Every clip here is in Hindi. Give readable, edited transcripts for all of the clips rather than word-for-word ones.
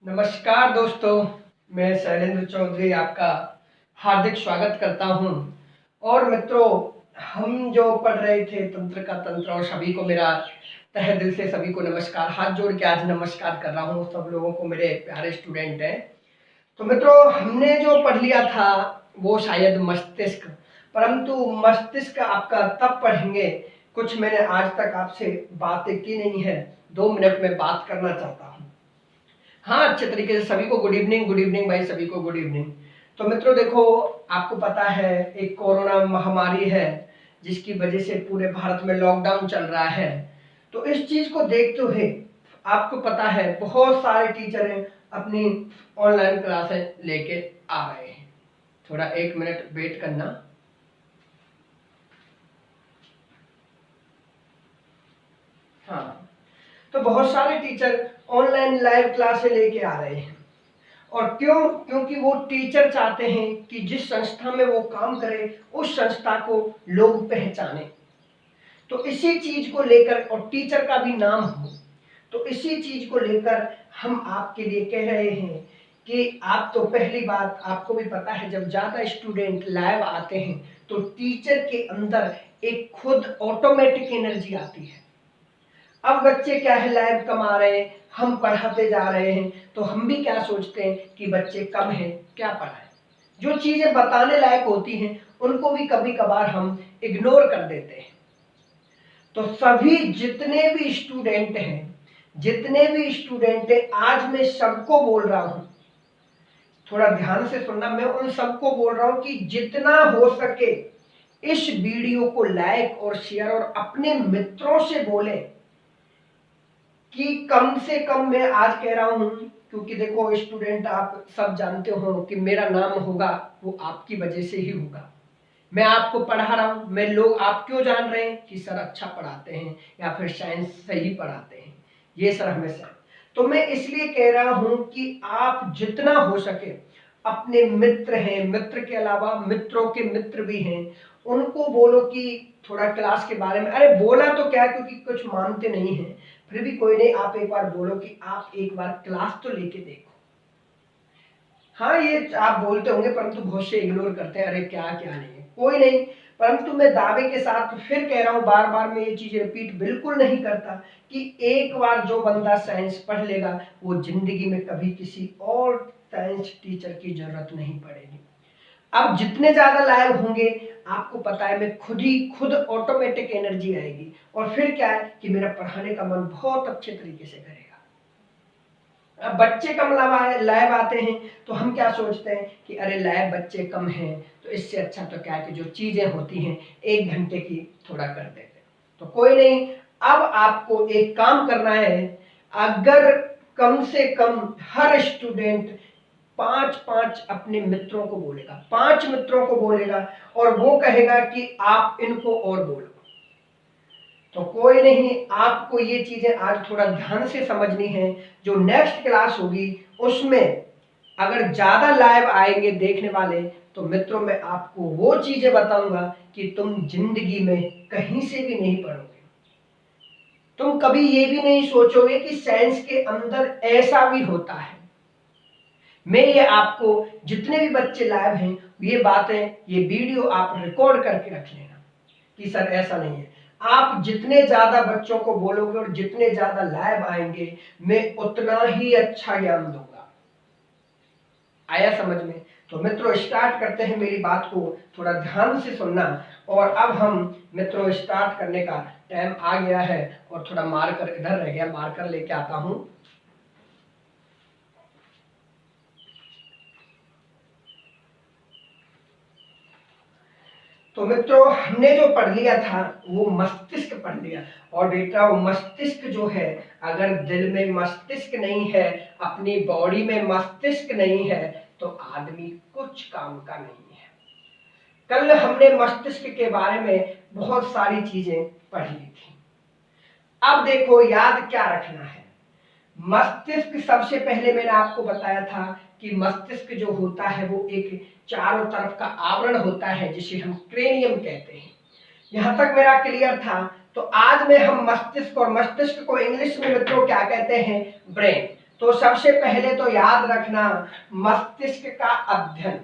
नमस्कार दोस्तों, मैं शैलेंद्र चौधरी आपका हार्दिक स्वागत करता हूं। और मित्रों, हम जो पढ़ रहे थे तंत्र का तंत्र, और सभी को मेरा तहे दिल से सभी को नमस्कार, हाथ जोड़ के आज नमस्कार कर रहा हूं सब लोगों को, मेरे प्यारे स्टूडेंट हैं। तो मित्रों, हमने जो पढ़ लिया था वो शायद मस्तिष्क, परंतु मस्तिष्क आपका तब पढ़ेंगे, कुछ मैंने आज तक आपसे बातें की नहीं है, 2 मिनट में बात करना चाहता हूं। हाँ, अच्छे तरीके से सभी को गुड इवनिंग, गुड इवनिंग भाई, सभी को गुड इवनिंग। तो मित्रों देखो, आपको पता है एक कोरोना महामारी है जिसकी वजह से पूरे भारत में लॉकडाउन चल रहा है। तो इस चीज को देखते हुए आपको पता है बहुत सारे टीचर हैं अपनी ऑनलाइन क्लासें लेके आ रहे हैं। थोड़ा 1 मिनट वेट करना। हाँ, तो बहुत सारे टीचर ऑनलाइन लाइव क्लासें लेके आ रहे हैं। और क्यों? क्योंकि वो टीचर चाहते हैं कि जिस संस्था में वो काम करे उस संस्था को लोग पहचाने। तो इसी चीज को लेकर, और टीचर का भी नाम हो, तो इसी चीज को लेकर हम आपके लिए कह रहे हैं कि आप तो पहली बात आपको भी पता है, जब ज्यादा स्टूडेंट लाइव आते हैं तो टीचर के अंदर एक खुद ऑटोमेटिक एनर्जी आती है। अब बच्चे क्या है, लाइव कम आ रहे हैं, हम पढ़ाते जा रहे हैं, तो हम भी क्या सोचते हैं कि बच्चे कम हैं, क्या पढ़ाएं। जो चीजें बताने लायक होती हैं उनको भी कभी कभार हम इग्नोर कर देते हैं। तो सभी जितने भी स्टूडेंट हैं, आज मैं सबको बोल रहा हूं, थोड़ा ध्यान से सुनना, मैं उन सबको बोल रहा हूं कि जितना हो सके इस वीडियो को लाइक और शेयर और अपने मित्रों से बोलें कि कम से कम, मैं आज कह रहा हूं क्योंकि देखो स्टूडेंट, आप सब जानते हो कि मेरा नाम होगा वो आपकी वजह से ही होगा। मैं आपको पढ़ा रहा हूं, मैं लोग आप क्यों जान रहे हैं कि सर अच्छा पढ़ाते हैं या फिर साइंस सही पढ़ाते हैं, ये सर हमेशा। तो मैं इसलिए कह रहा हूं कि आप जितना हो सके अपने मित्र हैं, मित्र के अलावा मित्रों के मित्र भी हैं, उनको बोलो कि थोड़ा क्लास के बारे में, अरे बोला तो क्या, क्योंकि कुछ मानते नहीं हैं, फिर भी कोई नहीं, आप एक बार बोलो कि आप एक बार क्लास तो लेके देखो। हाँ, ये आप बोलते होंगे परंतु बहुत से इग्नोर करते हैं, अरे क्या क्या नहीं है, कोई नहीं। परंतु मैं दावे के साथ फिर कह रहा हूं, बार बार मैं ये चीज रिपीट बिल्कुल नहीं करता कि एक बार जो बंदा साइंस पढ़ लेगा वो जिंदगी में कभी किसी और साइंस टीचर की जरूरत नहीं पड़ेगी। अब जितने ज्यादा लाइव होंगे, आपको पता है, मैं खुद ऑटोमेटिक एनर्जी आएगी, और फिर क्या है कि मेरा पढ़ाने का मन बहुत अच्छे तरीके से करेगा। अब बच्चे कम लाइव आते हैं तो हम क्या सोचते हैं कि अरे लाइव बच्चे कम हैं, तो इससे अच्छा तो क्या है कि जो चीजें होती हैं 1 घंटे की थोड़ा कर देते हैं। तो कोई नहीं, अब आपको एक काम करना है, अगर कम से कम हर स्टूडेंट 5-5 अपने मित्रों को बोलेगा, 5 मित्रों को बोलेगा, और वो कहेगा कि आप इनको और बोलो, तो कोई नहीं, आपको ये चीजें आज थोड़ा ध्यान से समझनी है। जो नेक्स्ट क्लास होगी उसमें अगर ज्यादा लाइव आएंगे देखने वाले, तो मित्रों मैं आपको वो चीजें बताऊंगा कि तुम जिंदगी में कहीं से भी नहीं पढ़ोगे। तुम कभी ये भी नहीं सोचोगे कि साइंस के अंदर ऐसा भी होता है। मैं ये आपको, जितने भी बच्चे लाइव हैं, ये बातें, ये वीडियो आप रिकॉर्ड करके रख लेना कि सर ऐसा नहीं है। आप जितने ज्यादा बच्चों को बोलोगे और जितने ज्यादा लाइव आएंगे, मैं उतना ही अच्छा ज्ञान दूंगा। आया समझ में? तो मित्रों स्टार्ट करते हैं, मेरी बात को थोड़ा ध्यान से सुनना। और अब हम मित्रों स्टार्ट करने का टाइम आ गया है, और थोड़ा मार्कर इधर रह गया, मार्कर लेके आता हूं। तो मित्रों, हमने जो पढ़ लिया था वो मस्तिष्क पढ़ लिया। और बेटा, वो मस्तिष्क जो है, अगर दिल में मस्तिष्क नहीं है, अपनी बॉडी में मस्तिष्क नहीं है, तो आदमी कुछ काम का नहीं है। कल हमने मस्तिष्क के बारे में बहुत सारी चीजें पढ़ ली थी। अब देखो, याद क्या रखना है। मस्तिष्क, सबसे पहले मैंने आपको बताया था कि मस्तिष्क जो होता है वो एक चारों तरफ का आवरण होता है जिसे हम क्रेनियम कहते हैं। यहां तक मेरा क्लियर था? तो आज में हम मस्तिष्क, और मस्तिष्क को इंग्लिश में मित्रों क्या कहते हैं? ब्रेन। तो सबसे पहले तो याद रखना मस्तिष्क का अध्ययन।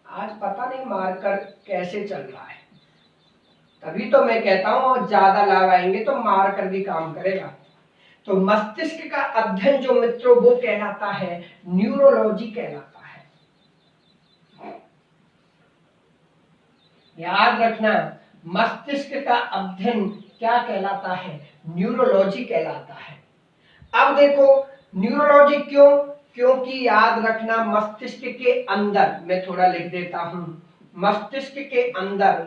आज पता नहीं मार्कर कैसे चल रहा है, तभी तो मैं कहता हूं ज्यादा लाभ आएंगे तो मार्कर भी काम करेगा। तो मस्तिष्क का अध्ययन जो मित्रों वो कहलाता है न्यूरोलॉजी कहलाता है। याद रखना मस्तिष्क का अध्ययन क्या कहलाता है, न्यूरोलॉजी कहलाता है। अब देखो न्यूरोलॉजी क्यों, क्योंकि याद रखना मस्तिष्क के अंदर, मैं थोड़ा लिख देता हूं, मस्तिष्क के अंदर,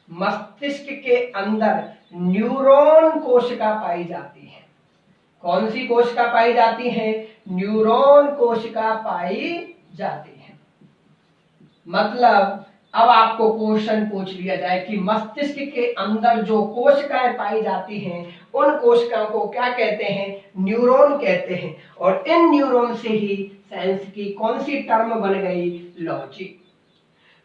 मस्तिष्क के अंदर न्यूरॉन कोशिका पाई जाती है। कौन सी कोशिका पाई जाती है, न्यूरॉन कोशिका पाई जाती है। मतलब अब आपको क्वेश्चन पूछ लिया जाए कि मस्तिष्क के अंदर जो कोशिकाएं पाई जाती हैं उन कोशिकाओं को क्या कहते हैं, न्यूरॉन कहते हैं। और इन न्यूरॉन से ही साइंस की कौन सी टर्म बन गई, लॉजी।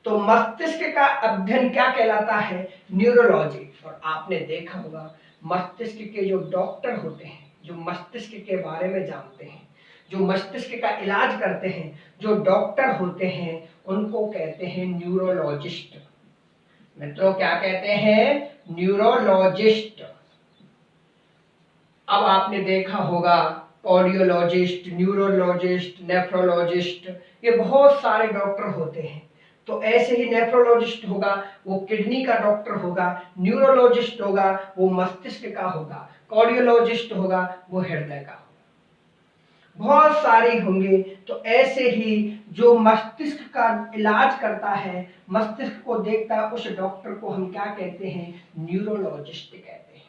तो मस्तिष्क का अध्ययन क्या कहलाता है, न्यूरोलॉजी। और आपने देखा होगा मस्तिष्क के जो डॉक्टर होते हैं, जो मस्तिष्क के बारे में जानते हैं, जो मस्तिष्क का इलाज करते हैं, जो डॉक्टर होते हैं, उनको कहते हैं न्यूरोलॉजिस्ट। मित्रों क्या कहते हैं, न्यूरोलॉजिस्ट। अब आपने देखा होगा कार्डियोलॉजिस्ट, न्यूरोलॉजिस्ट, नेफ्रोलॉजिस्ट, ये बहुत सारे डॉक्टर होते हैं। तो ऐसे ही नेफ्रोलॉजिस्ट होगा वो किडनी का डॉक्टर होगा, न्यूरोलॉजिस्ट होगा वो मस्तिष्क का होगा, कार्डियोलॉजिस्ट होगा वो हृदय का होगा, बहुत सारे होंगे। तो ऐसे ही जो मस्तिष्क का इलाज करता है, मस्तिष्क को देखता है, उस डॉक्टर को हम क्या कहते हैं, न्यूरोलॉजिस्ट कहते हैं।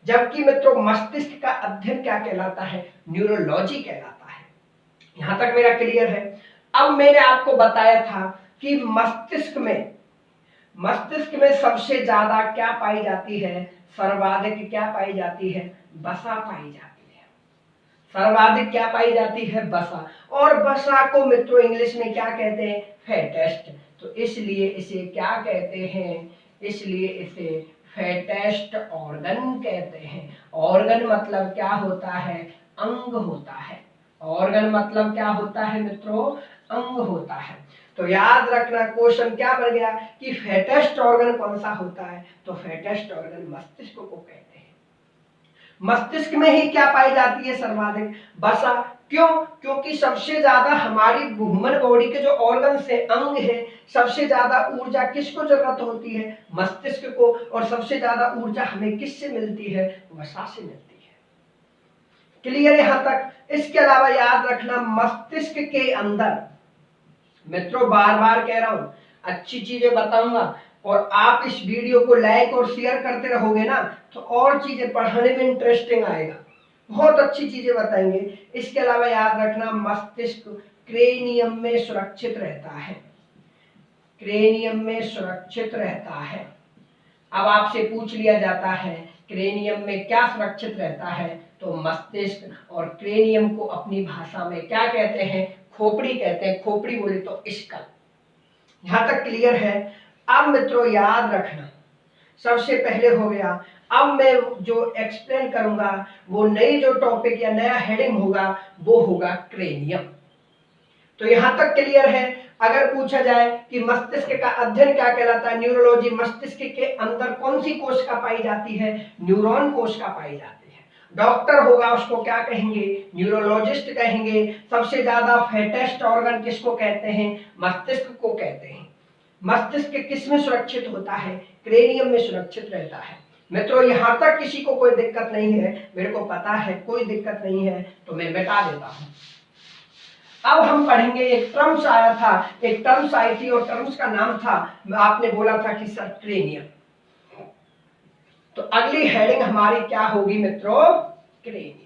जबकि मित्रों मस्तिष्क का अध्ययन क्या कहलाता है, न्यूरोलॉजी कहलाता है। यहां तक मेरा क्लियर है। अब मैंने आपको बताया था कि मस्तिष्क में सबसे ज्यादा क्या पाई जाती है, सर्वाधिक क्या पाई जाती है, वसा पाई जाती है। सर्वाधिक क्या पाई जाती है, वसा। और वसा को मित्रों इंग्लिश में क्या कहते हैं, फैटेस्ट। तो इसलिए इसे क्या कहते हैं, इसलिए इसे फैटेस्ट ऑर्गन कहते हैं। ऑर्गन मतलब क्या होता है, अंग होता है। ऑर्गन मतलब क्या होता है मित्रों, अंग होता है। तो याद रखना क्वेश्चन क्या बन गया कि फैटेस्ट ऑर्गन कौन सा होता है, तो फैटेस्ट ऑर्गन मस्तिष्क को कहते हैं। मस्तिष्क में ही क्या पाई जाती है, सर्वाधिक वसा। क्यों, क्योंकि सबसे ज्यादा हमारी ह्यूमन बॉडी के जो ऑर्गन से अंग है, सबसे ज्यादा ऊर्जा किसको जरूरत होती है, मस्तिष्क को। और सबसे ज्यादा ऊर्जा हमें किससे मिलती है, वसा से मिलती है। क्लियर यहां तक। इसके अलावा याद रखना मस्तिष्क के अंदर, मित्रों बार बार कह रहा हूं अच्छी चीजें बताऊंगा, और आप इस वीडियो को लाइक और शेयर करते रहोगे ना तो और चीजें पढ़ाने में इंटरेस्टिंग आएगा, बहुत अच्छी चीजें बताएंगे। इसके अलावा याद रखना मस्तिष्क क्रेनियम में सुरक्षित रहता है, क्रेनियम में सुरक्षित रहता है। अब आपसे पूछ लिया जाता है क्रेनियम में क्या सुरक्षित रहता है, तो मस्तिष्क। और क्रेनियम को अपनी भाषा में क्या कहते हैं, खोपड़ी कहते हैं। खोपड़ी बोले तो स्कल। यहां तक क्लियर है। अब मित्रों याद रखना सबसे पहले हो गया। अब मैं जो एक्सप्लेन करूंगा वो नई जो टॉपिक या नया हेडिंग होगा वो होगा क्रेनियम। तो यहां तक क्लियर है। अगर पूछा जाए कि मस्तिष्क का अध्ययन क्या कहलाता है, न्यूरोलॉजी, मस्तिष्क के अंदर कौन सी कोशिका पाई जाती है, न्यूरॉन कोशिका पाई जाती है। डॉक्टर होगा उसको क्या कहेंगे, न्यूरोलॉजिस्ट कहेंगे। सबसे ज्यादा फैटेस्ट ऑर्गन किसको कहते हैं, मस्तिष्क को कहते हैं। मस्तिष्क किस में सुरक्षित होता है, क्रेनियम में सुरक्षित रहता है। मित्रों यहां तक किसी को कोई दिक्कत नहीं है, मेरे को पता है कोई दिक्कत नहीं है, तो मैं मिटा देता हूं। अब हम पढ़ेंगे, एक टर्म्स आया था, एक टर्म्स आई थी और टर्म्स का नाम था, आपने बोला था कि सर क्रेनियम। तो अगली हेडिंग हमारी क्या होगी मित्रों, क्रेनियम।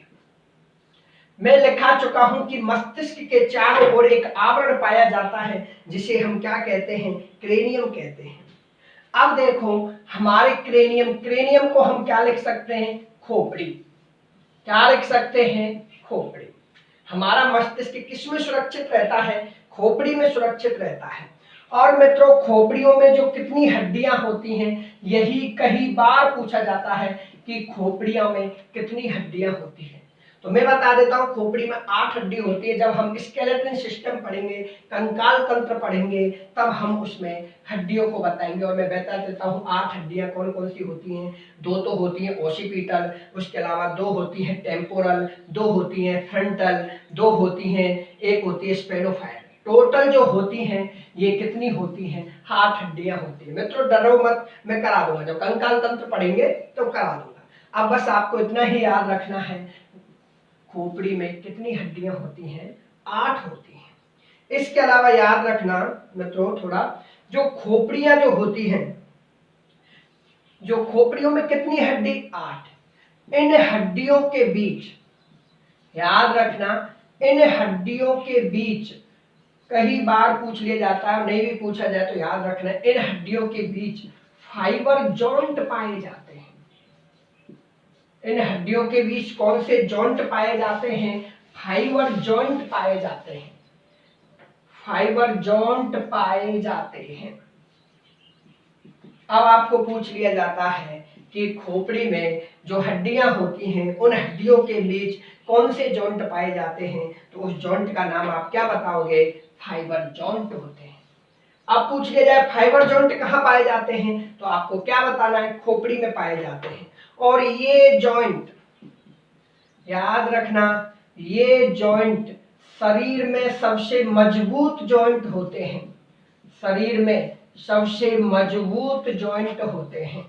मैं लिखा चुका हूं कि मस्तिष्क के चारों ओर एक आवरण पाया जाता है जिसे हम क्या कहते हैं, क्रेनियम कहते हैं। अब देखो हमारे क्रेनियम को हम क्या लिख सकते हैं, खोपड़ी। क्या लिख सकते हैं, खोपड़ी। हमारा मस्तिष्क किसमें सुरक्षित रहता है, खोपड़ी में सुरक्षित रहता है। और मित्रों खोपड़ियों में जो कितनी हड्डियां होती हैं, यही कई बार पूछा जाता है कि खोपड़ियों में कितनी हड्डियां होती हैं। तो मैं बता देता हूँ, खोपड़ी में 8 हड्डी होती है। जब हम स्केलेटन सिस्टम पढ़ेंगे, कंकाल तंत्र पढ़ेंगे, तब हम उसमें हड्डियों को बताएंगे। और मैं बता देता हूँ 8 हड्डियां कौन कौन सी होती हैं। 2 तो होती हैं ओसिपिटल, उसके अलावा 2 होती हैं टेम्पोरल, 2 होती हैं फ्रंटल, 2 होती हैं, एक होती है स्पेनोफाइल। टोटल जो होती हैं ये कितनी होती हैं, 8 हड्डियां होती हैं। मित्रों डरो मत, मैं करा दूंगा, जब कंकाल तंत्र पढ़ेंगे तो करा दूंगा। अब बस आपको इतना ही याद रखना है, खोपड़ी में कितनी हड्डियां होती हैं, 8 होती हैं। इसके अलावा याद रखना मित्रों थोड़ा, जो खोपड़ियां जो होती हैं, जो खोपड़ियों में कितनी हड्डी, 8। इन हड्डियों के बीच याद रखना, इन हड्डियों के बीच कई बार पूछ लिया जाता है, नहीं भी पूछा जाए तो याद रखना, इन हड्डियों के बीच फाइबर जॉइंट पाए जाते हैं। इन हड्डियों के बीच कौन से जॉइंट पाए जाते हैं, फाइबर जॉइंट पाए जाते हैं। फाइबर जॉइंट पाए जाते हैं। अब आपको पूछ लिया जाता है कि खोपड़ी में जो हड्डियां होती हैं, उन हड्डियों के बीच कौन से जॉइंट पाए जाते हैं, तो उस जॉइंट का नाम आप क्या बताओगे, फाइबर जॉइंट होते हैं। अब पूछ लिया जाए फाइबर जॉइंट कहाँ पाए जाते हैं, तो आपको क्या बताना है, खोपड़ी में पाए जाते हैं। और ये जॉइंट याद रखना, ये जॉइंट शरीर में सबसे मजबूत जॉइंट होते हैं। शरीर में सबसे मजबूत जॉइंट होते हैं,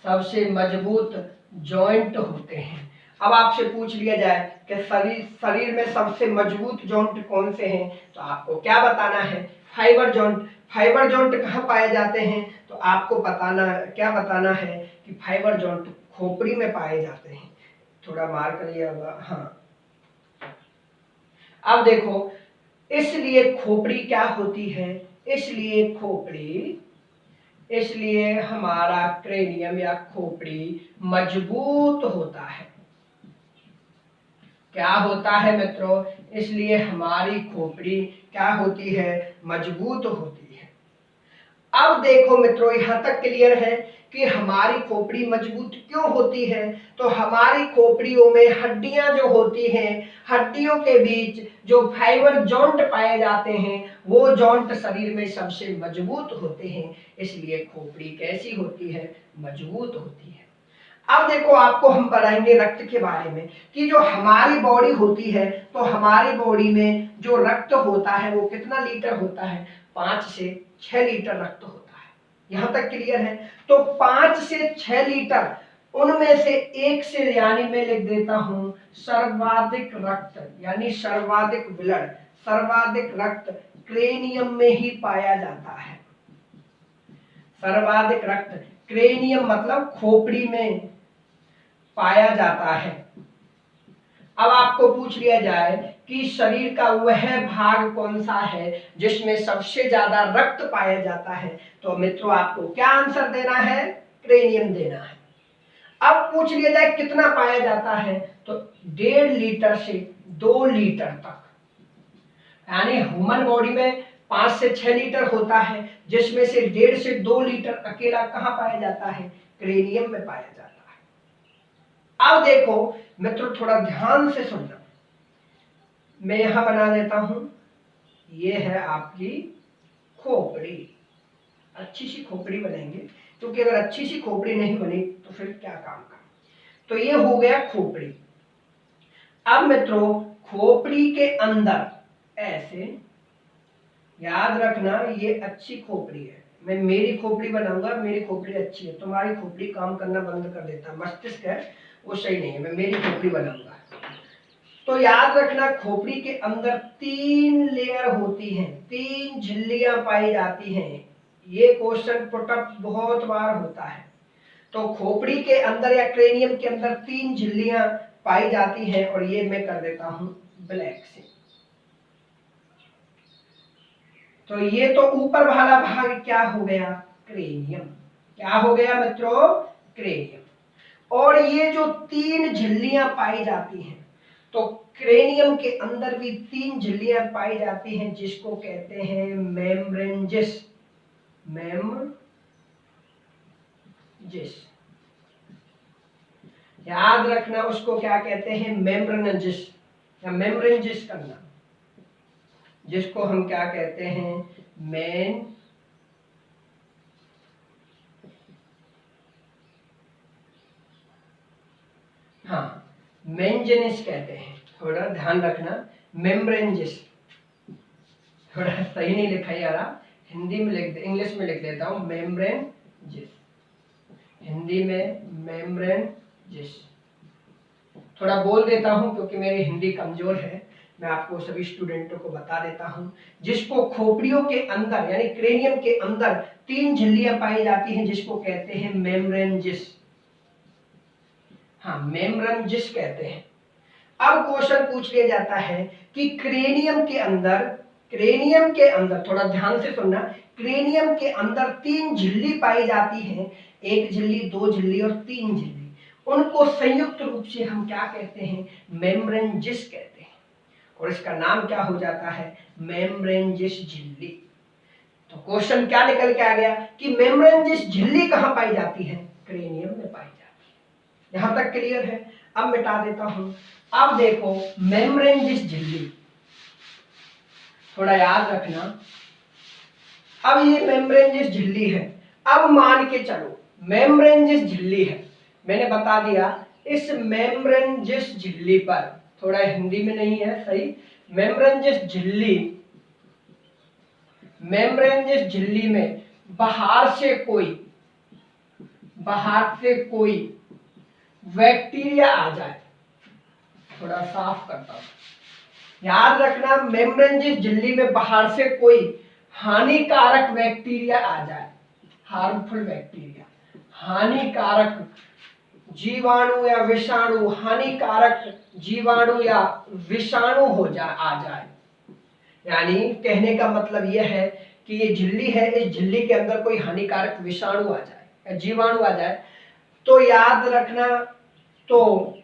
सबसे मजबूत जॉइंट होते हैं। अब आपसे पूछ लिया जाए कि शरीर में सबसे मजबूत जॉइंट कौन से हैं, तो आपको क्या बताना है, फाइबर जॉइंट। फाइबर जॉइंट कहाँ पाए जाते हैं, तो आपको क्या बताना है कि फाइबर जॉइंट खोपड़ी में पाए जाते हैं। थोड़ा मार करिए अब, हाँ। अब देखो, इसलिए खोपड़ी क्या होती है, इसलिए हमारा क्रेनियम या खोपड़ी मजबूत होता है। क्या होता है मित्रों, इसलिए हमारी खोपड़ी क्या होती है, मजबूत होती है। अब देखो मित्रों, यहां तक क्लियर है कि हमारी खोपड़ी मजबूत क्यों होती है। तो हमारी खोपड़ियों में हड्डियां जो होती हैं, हड्डियों के बीच जो फाइबर जॉइंट पाए जाते हैं, वो जॉइंट शरीर में सबसे मजबूत होते हैं। इसलिए खोपड़ी कैसी होती है, मजबूत होती है। अब देखो, आपको हम पढ़ाएंगे रक्त के बारे में कि जो हमारी बॉडी होती है, तो हमारी बॉडी में जो रक्त होता है वो कितना लीटर होता है, 5 से 6 लीटर रक्त होता है। यहां तक क्लियर है। तो 5 से 6 लीटर, उनमें से एक से, यानी मैं लिख देता हूं सर्वाधिक रक्त, यानी सर्वाधिक ब्लड, सर्वाधिक रक्त क्रेनियम में ही पाया जाता है। सर्वाधिक रक्त क्रेनियम मतलब खोपड़ी में पाया जाता है। अब आपको पूछ लिया जाए कि शरीर का वह भाग कौन सा है जिसमें सबसे ज्यादा रक्त पाया जाता है, तो मित्रों आपको क्या आंसर देना है, क्रेनियम देना है। अब पूछ लिया जाए कितना पाया जाता है, तो 1.5 लीटर से 2 लीटर तक, यानी ह्यूमन बॉडी में 5 से 6 लीटर होता है, जिसमें से 1.5 से 2 लीटर अकेला कहाँ पाया जाता है, क्रेनियम में पाया जाता है। अब देखो मित्रों, थोड़ा ध्यान से सुनना, मैं यहां बना देता हूं, ये है आपकी खोपड़ी। अच्छी सी खोपड़ी बनेंगे, क्योंकि अगर अच्छी सी खोपड़ी नहीं बनी तो फिर क्या काम का। तो ये हो गया खोपड़ी। अब मित्रों, खोपड़ी के अंदर ऐसे याद रखना, ये अच्छी खोपड़ी है। मैं मेरी खोपड़ी बनाऊंगा, मेरी खोपड़ी अच्छी है, तुम्हारी खोपड़ी काम करना बंद कर देता, मस्तिष्क है वो सही नहीं है, मैं मेरी खोपड़ी बनाऊंगा। तो याद रखना, खोपड़ी के अंदर 3 लेयर होती हैं, 3 झिल्लियां पाई जाती हैं। ये क्वेश्चन पुटअप बहुत बार होता है। तो खोपड़ी के अंदर या क्रेनियम के अंदर 3 झिल्लियां पाई जाती हैं, और ये मैं कर देता हूं ब्लैक से। तो ये तो ऊपर वाला भाग क्या हो गया, क्रेनियम। क्या हो गया मित्रों, क्रेनियम। और ये जो 3 झिल्लियां पाई जाती हैं, तो क्रेनियम के अंदर भी 3 झिल्लियां पाई जाती हैं, जिसको कहते हैं मेम्ब्रेंजेस। जिस। याद रखना उसको क्या कहते हैं, मेम्ब्रेनजिस या मेम्ब्रेनजिस करना, जिसको हम क्या कहते हैं, मेन हाँ मेंजेनिस कहते हैं। थोड़ा ध्यान रखना, मेम्ब्रेनजिस थोड़ा सही नहीं लिखा यार, हिंदी में लिख दे, इंग्लिश में लिख देता हूं मेम्ब्रेनजिस, हिंदी में मेम्ब्रेनजिस। थोड़ा बोल देता हूं क्योंकि मेरी हिंदी कमजोर है, मैं आपको सभी स्टूडेंटों को बता देता हूं। जिसको खोपड़ियों के अंदर यानी क्रेनियम के अंदर 3 झिल्लियां पाई जाती हैं, जिसको कहते हैं मेम्ब्रेनजिस। हाँ मेम्ब्रेनजिस कहते हैं। अब क्वेश्चन पूछ लिया जाता है कि क्रेनियम के अंदर थोड़ा ध्यान से सुनना, क्रेनियम के अंदर 3 झिल्ली पाई जाती हैं, 1 झिल्ली, 2 झिल्ली और 3 झिल्ली। उनको संयुक्त रूप से हम क्या कहते हैं, मेम्ब्रेनजिस कहते हैं, और इसका नाम क्या हो जाता है, मेम्ब्रेनजिस झिल्ली। तो क्वेश्चन क्या निकल के आ गया कि मेम्ब्रेनजिस झिल्ली कहां पाई जाती है, क्रेनियम में पाई जाती है। यहां तक क्लियर है। अब मिटा देता हूं। अब देखो मेम्ब्रेनजिस झिल्ली, थोड़ा याद रखना। अब ये मेम्ब्रेनजिस झिल्ली है। अब मान के चलो मेम्ब्रेनजिस झिल्ली है, मैंने बता दिया इस मेम्ब्रेनजिस झिल्ली पर, थोड़ा हिंदी में नहीं है सही, मेम्ब्रेनजिस झिल्ली में बाहर से कोई बैक्टीरिया आ जाए, थोड़ा साफ करता हूं। याद रखना मेम्ब्रेनजिस झिल्ली में बाहर से कोई हानिकारक बैक्टीरिया आ जाए, हार्मफुल बैक्टीरिया, हानिकारक जीवाणु या विषाणु, हानिकारक जीवाणु या विषाणु आ जाए। यानी कहने का मतलब यह है कि ये झिल्ली है, इस झिल्ली के अंदर कोई हानिकारक विषाणु आ जाए या जीवाणु आ जाए, तो याद रखना तो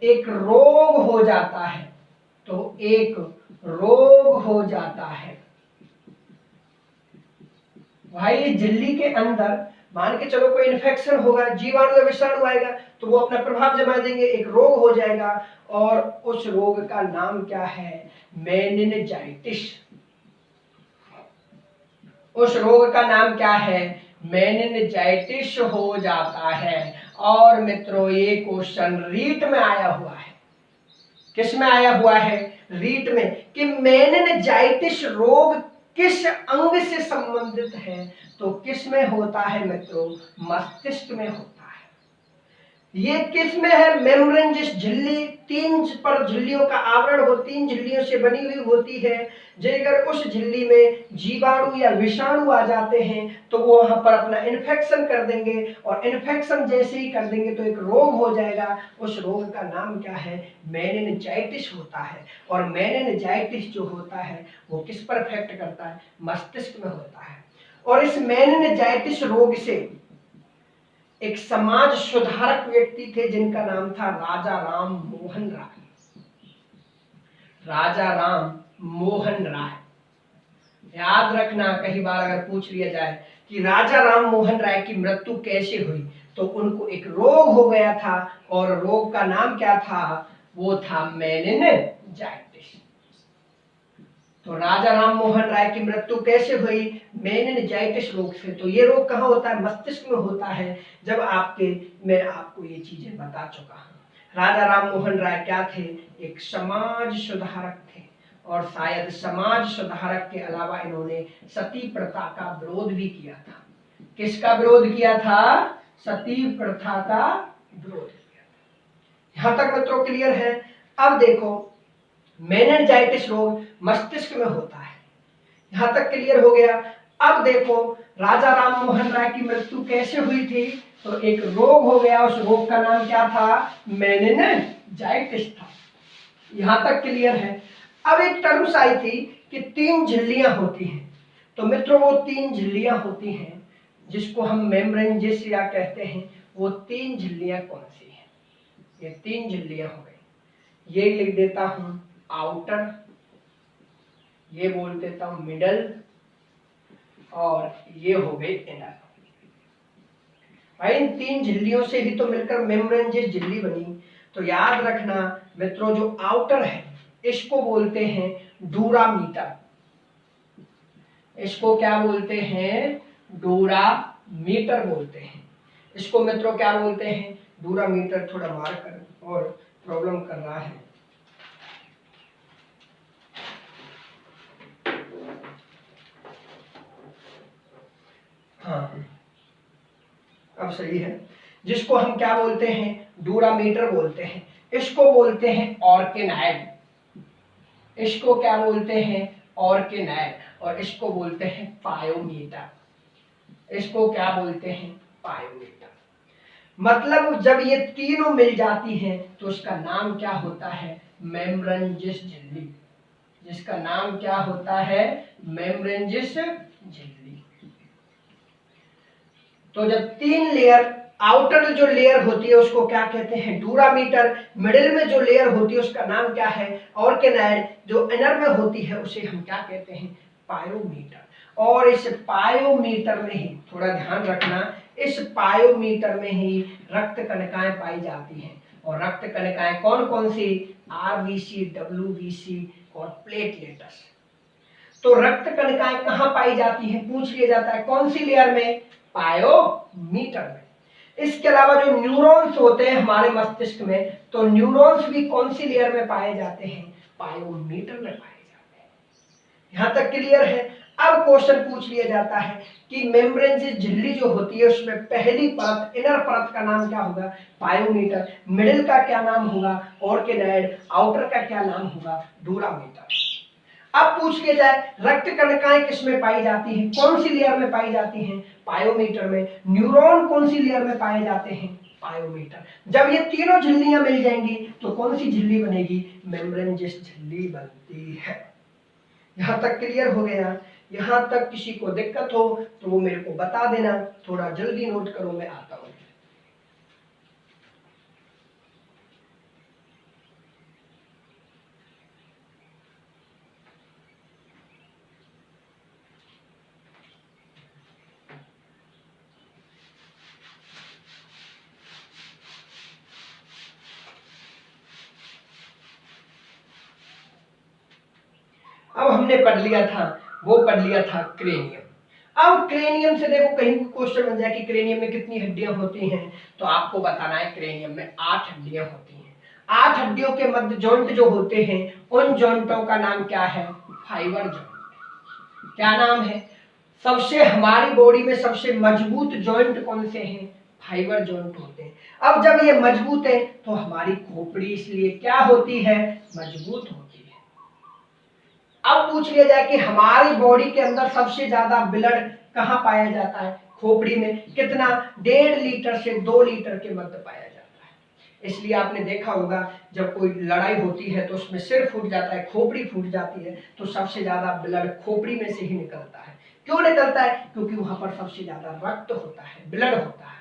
एक रोग हो जाता है, भाई इस झिल्ली के अंदर मान के चलो कोई इन्फेक्शन होगा, जीवाणु या विषाणु आएगा तो वो अपना प्रभाव जमा देंगे, एक रोग हो जाएगा, और उस रोग का नाम क्या है, मेनिनजाइटिस। उस रोग का नाम क्या है, मेनिनजाइटिस हो जाता है। और मित्रों ये क्वेश्चन रीट में आया हुआ है, किस में आया हुआ है, रीट में, कि मेनिनजाइटिस रोग किस अंग से संबंधित है, तो किस में होता है मित्रों, मस्तिष्क में होता है। ये किस में है, मेम्ब्रेनजिस झिल्ली, 3 पर झिल्लियों का आवरण हो, 3 झिल्लियों से बनी हुई होती है। अगर उस झिल्ली में जीवाणु या विषाणु आ जाते हैं तो वो वहां पर अपना इन्फेक्शन कर देंगे, और इन्फेक्शन जैसे ही कर देंगे तो एक रोग हो जाएगा। उस रोग का नाम क्या है, मेनिनजाइटिस होता है। और मेनिनजाइटिस जो होता है वो किस पर इफेक्ट करता है, मस्तिष्क में होता है। और इस मेनिनजाइटिस रोग से एक समाज सुधारक व्यक्ति थे जिनका नाम था राजा राम मोहन राय। राजा राम मोहन राय, याद रखना, कई बार अगर पूछ लिया जाए कि राजा राम मोहन राय की मृत्यु कैसे हुई, तो उनको एक रोग हो गया था, और रोग का नाम क्या था, वो था मेनिनजाइटिस। तो राजा राम मोहन राय की मृत्यु कैसे हुई, मेनिनजाइटिस रोग से। तो ये रोग कहाँ होता है, मस्तिष्क में होता है। जब मैं आपको ये चीजें बता चुका हूं। राजा राम मोहन राय क्या थे, एक समाज सुधारक थे, और शायद समाज सुधारक के अलावा इन्होंने सती प्रथा का विरोध भी किया था। किसका विरोध किया था, सती प्रथा का विरोध किया था। यहां तक मित्रों क्लियर है। अब देखो मेनिनजाइटिस रोग मस्तिष्क में होता है, यहां तक क्लियर हो गया। अब देखो राजा राम मोहन राय की मृत्यु कैसे हुई थी, तो एक रोग हो गया, उस रोग का नाम क्या था, मेनिनजाइटिस था। यहां तक क्लियर है। अब एक टर्म्स आई थी कि 3 झिल्लियां होती हैं, तो मित्रों वो 3 झिल्लियां होती हैं जिसको हम मेम्ब्रेनजिस या कहते हैं, वो 3 झिल्लियां कौन सी हैं, ये 3 झिल्लियां हो गई। ये लिख देता हूं आउटर, ये बोल देता हूं मिडल, और ये हो गई इनर। भाई इन 3 झिल्लियों से ही तो मिलकर मेम्ब्रेनजियस झिल्ली बनी। तो याद रखना मित्रों, जो आउटर है इसको बोलते हैं डूरामीटर। इसको क्या बोलते हैं? डूरामीटर बोलते हैं। इसको मित्रों क्या बोलते हैं? डूरामीटर। थोड़ा मार्क कर और प्रॉब्लम कर रहा है। हाँ अब सही है। जिसको हम क्या बोलते हैं? डूरामीटर बोलते हैं। इसको बोलते हैं ऑर्किनाइड। इसको क्या बोलते हैं? ऑर्किनाइड। और इसको बोलते हैं पायोमीटर। इसको क्या बोलते हैं? पायोमीटर। मतलब जब ये तीनों मिल जाती हैं तो उसका नाम क्या होता है? मेम्ब्रेनजियस झिल्ली। जिसका नाम क्या होता है? मेम्ब्रेनजियस झिल्ली। तो जब 3 लेयर, आउटर जो लेयर होती है उसको क्या कहते हैं? डूरामीटर। मिडिल में जो लेयर होती है उसका नाम क्या है? ऑर्किनाइड। जो इनर में होती है उसे हम क्या कहते हैं? पायोमीटर। और इस पायोमीटर में ही थोड़ा ध्यान रखना, इस पायोमीटर में ही रक्त कणिकाएं पाई जाती हैं। और रक्त कणिकाएं कौन कौन सी? आरबीसी, डब्ल्यूबीसी और प्लेटलेट्स। तो रक्त कणिकाएं कहां पाई जाती हैं? पूछ लिया जाता है कौन सी लेयर में? पायोमीटर में। इसके अलावा जो न्यूरॉन्स होते हैं हमारे मस्तिष्क में, तो न्यूरॉन्स भी कौन सी लेयर में पाए जाते हैं? पायोमीटर में पाए जाते हैं। यहां तक क्लियर है? अब क्वेश्चन पूछ लिया जाता है कि मेम्ब्रेनजियस झिल्ली जो होती है उसमें पहली परत, इनर परत का नाम क्या होगा? पायोमीटर। मिडिल का क्या नाम होगा? ऑर्किनाइड। आउटर का क्या नाम होगा? डूरामीटर। अब पूछ लिया जाए रक्त कणिकाएं किस में पाई जाती हैं? कौन सी लेयर में पाई जाती हैं? पायोमीटर में। न्यूरॉन कौन सी लेयर में पाए जाते हैं? पायोमीटर। जब ये तीनों झिल्लियां मिल जाएंगी तो कौन सी झिल्ली बनेगी? मेम्ब्रेनजियस झिल्ली बनती है। यहां तक क्लियर हो गया? यहां तक किसी को दिक्कत हो तो वो मेरे को बता देना। थोड़ा जल्दी नोट करो, मैं आता हूं। अब हमने पढ़ लिया था, वो पढ़ लिया था क्रेनियम। अब क्रेनियम से देखो कहीं क्वेश्चन बन जाए कि क्रेनियम में कितनी हड्डियां होती हैं, तो आपको बताना है क्रेनियम में 8 हड्डियां होती हैं। 8 हड्डियों के मध्य जॉइंट जो होते हैं उन जॉइंटों का नाम क्या है? Fibre joint. क्या नाम है? सबसे हमारी बॉडी में सबसे मजबूत जॉइंट कौन से हैं? फाइबर जॉइंट होते हैं। अब जब ये मजबूत है तो हमारी खोपड़ी इसलिए क्या होती है? मजबूत होती है। अब पूछ लिया जाए कि हमारी बॉडी के अंदर सबसे ज्यादा ब्लड कहां पाया जाता है? खोपड़ी में। कितना? 1.5 लीटर से 2 लीटर के मध्य पाया जाता है। इसलिए आपने देखा होगा जब कोई लड़ाई होती है तो उसमें सिर फूट जाता है, खोपड़ी फूट जाती है, तो सबसे ज्यादा ब्लड खोपड़ी में से ही निकलता है। क्यों निकलता है? क्योंकि वहां पर सबसे ज्यादा रक्त होता है, ब्लड होता है।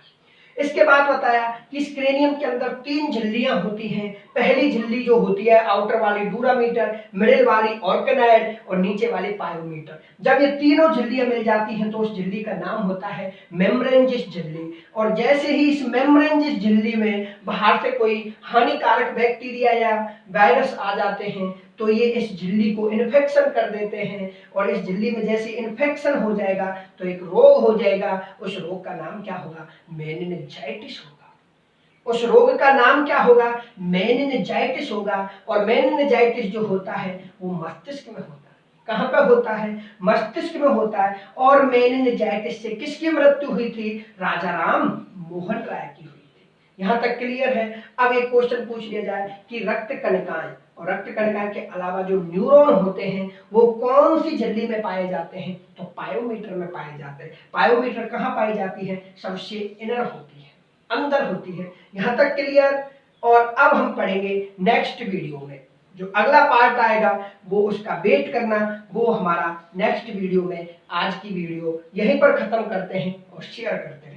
इसके बाद बताया कि इस क्रेनियम के अंदर 3 झिल्लियां होती हैं। पहली झिल्ली जो होती है आउटर वाली डूरामीटर, मिडिल वाली ऑर्किनाइड और नीचे वाली पायोमीटर। जब ये तीनों झिल्लियां मिल जाती हैं तो उस झिल्ली का नाम होता है मेम्ब्रेनजियस झिल्ली। और जैसे ही इस मेम्ब्रेनजियस झिल्ली में बाहर से कोई हानिकारक बैक्टीरिया या वायरस आ जाते हैं तो ये इस झिल्ली को इन्फेक्शन कर देते हैं। और इस झिल्ली में जैसे इन्फेक्शन हो जाएगा तो एक रोग हो जाएगा। उस रोग का नाम क्या होगा? मेनिनजाइटिस होगा। उस रोग का नाम क्या होगा? मेनिनजाइटिस होगा। और मेनिनजाइटिस जो होता है वो मस्तिष्क में होता है। कहां पर होता है? मस्तिष्क में होता है। और मेनिनजाइटिस से किसकी मृत्यु हुई थी? राजा राम मोहन राय की हुई थी। यहां तक क्लियर है? अब एक क्वेश्चन पूछ लिया जाए कि रक्त कणिकाएं और रक्त कणिकाएं के अलावा जो न्यूरॉन होते हैं वो कौन सी झिल्ली में पाए जाते हैं? तो पायोमीटर में पाए जाते हैं। पायोमीटर कहां पाई जाती है? सबसे इनर होती है, अंदर होती है। यहां तक क्लियर? और अब हम पढ़ेंगे नेक्स्ट वीडियो में, जो अगला पार्ट आएगा वो उसका वेट करना, वो हमारा नेक्स्ट वीडियो में। आज की वीडियो यहीं पर खत्म करते हैं और शेयर करते हैं।